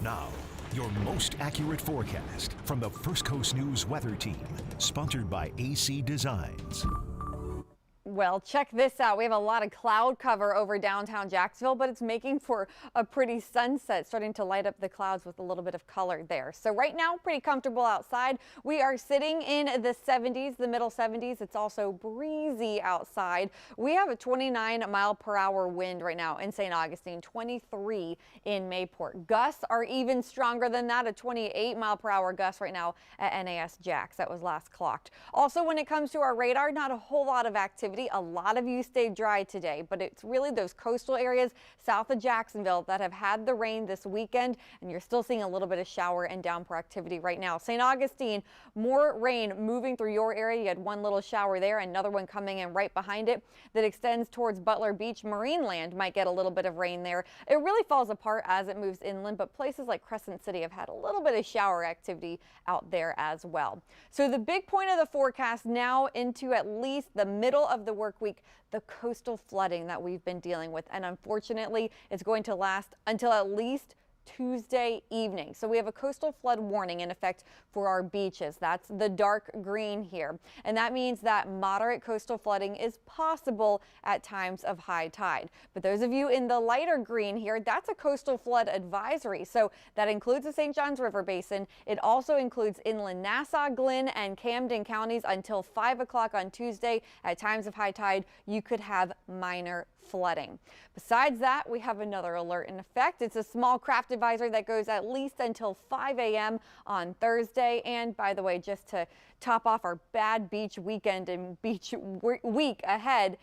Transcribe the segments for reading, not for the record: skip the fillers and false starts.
Now, your most accurate forecast from the First Coast News Weather Team, sponsored by AC Designs. Well, check this out. We have a lot of cloud cover over downtown Jacksonville, but it's making for a pretty sunset, starting to light up the clouds with a little bit of color there. So right now, pretty comfortable outside. We are sitting in the 70s, the middle 70s. It's also breezy outside. We have a 29-mile-per-hour wind right now in St. Augustine, 23 in Mayport. Gusts are even stronger than that, a 28-mile-per-hour gust right now at NAS Jax. That was last clocked. Also, when it comes to our radar, not a whole lot of activity. A lot of you stayed dry today, but it's really those coastal areas south of Jacksonville that have had the rain this weekend, and you're still seeing a little bit of shower and downpour activity right now. St. Augustine, more rain moving through your area. You had one little shower there, another one coming in right behind it that extends towards Butler Beach. Marineland might get a little bit of rain there. It really falls apart as it moves inland, but places like Crescent City have had a little bit of shower activity out there as well. So the big point of the forecast now into at least the middle of the work week, the coastal flooding that we've been dealing with, and unfortunately it's going to last until at least Tuesday evening. So we have a coastal flood warning in effect for our beaches. That's the dark green here. And that means that moderate coastal flooding is possible at times of high tide. But those of you in the lighter green here, that's a coastal flood advisory. So that includes the St. Johns River Basin. It also includes inland Nassau, Glynn, and Camden counties until 5 o'clock on Tuesday. At times of high tide, you could have minor flooding. Besides that, we have another alert in effect. It's a small craft advisory that goes at least until 5 a.m. on Thursday. And by the way, just to top off our bad beach weekend and beach week ahead,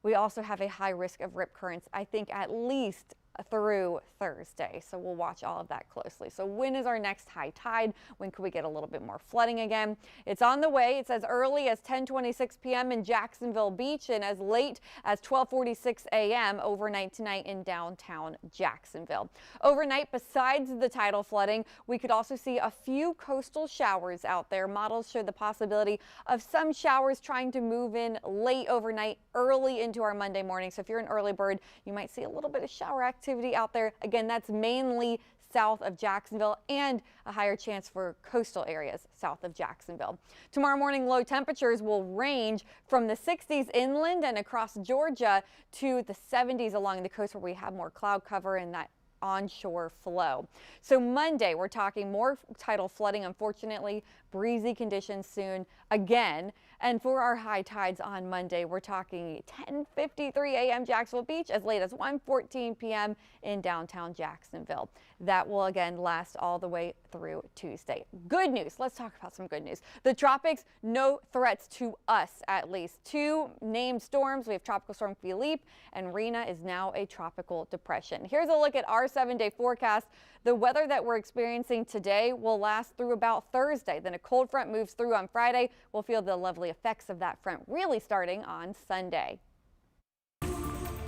we also have a high risk of rip currents, I think at least through Thursday. So we'll watch all of that closely. So when is our next high tide? When could we get a little bit more flooding again? It's on the way. It's as early as 10:26 p.m. in Jacksonville Beach and as late as 12:46 a.m. overnight tonight in downtown Jacksonville. Overnight, besides the tidal flooding, we could also see a few coastal showers out there. Models show the possibility of some showers trying to move in late overnight, early into our Monday morning. So if you're an early bird, you might see a little bit of shower activity out there. Again, that's mainly south of Jacksonville and a higher chance for coastal areas south of Jacksonville. Tomorrow morning, low temperatures will range from the 60s inland and across Georgia to the 70s along the coast where we have more cloud cover and that onshore flow. So Monday, we're talking more tidal flooding, unfortunately, breezy conditions soon again. And for our high tides on Monday, we're talking 10:53 a.m. Jacksonville Beach as late as 1:14 p.m. in downtown Jacksonville. That will again last all the way through Tuesday. Good news. Let's talk about some good news. The tropics, no threats to us at least. Two named storms. We have Tropical Storm Philippe and Rena is now a tropical depression. Here's a look at our 7-day forecast. The weather that we're experiencing today will last through about Thursday. Then a cold front moves through on Friday. We'll feel the lovely effects of that front really starting on Sunday.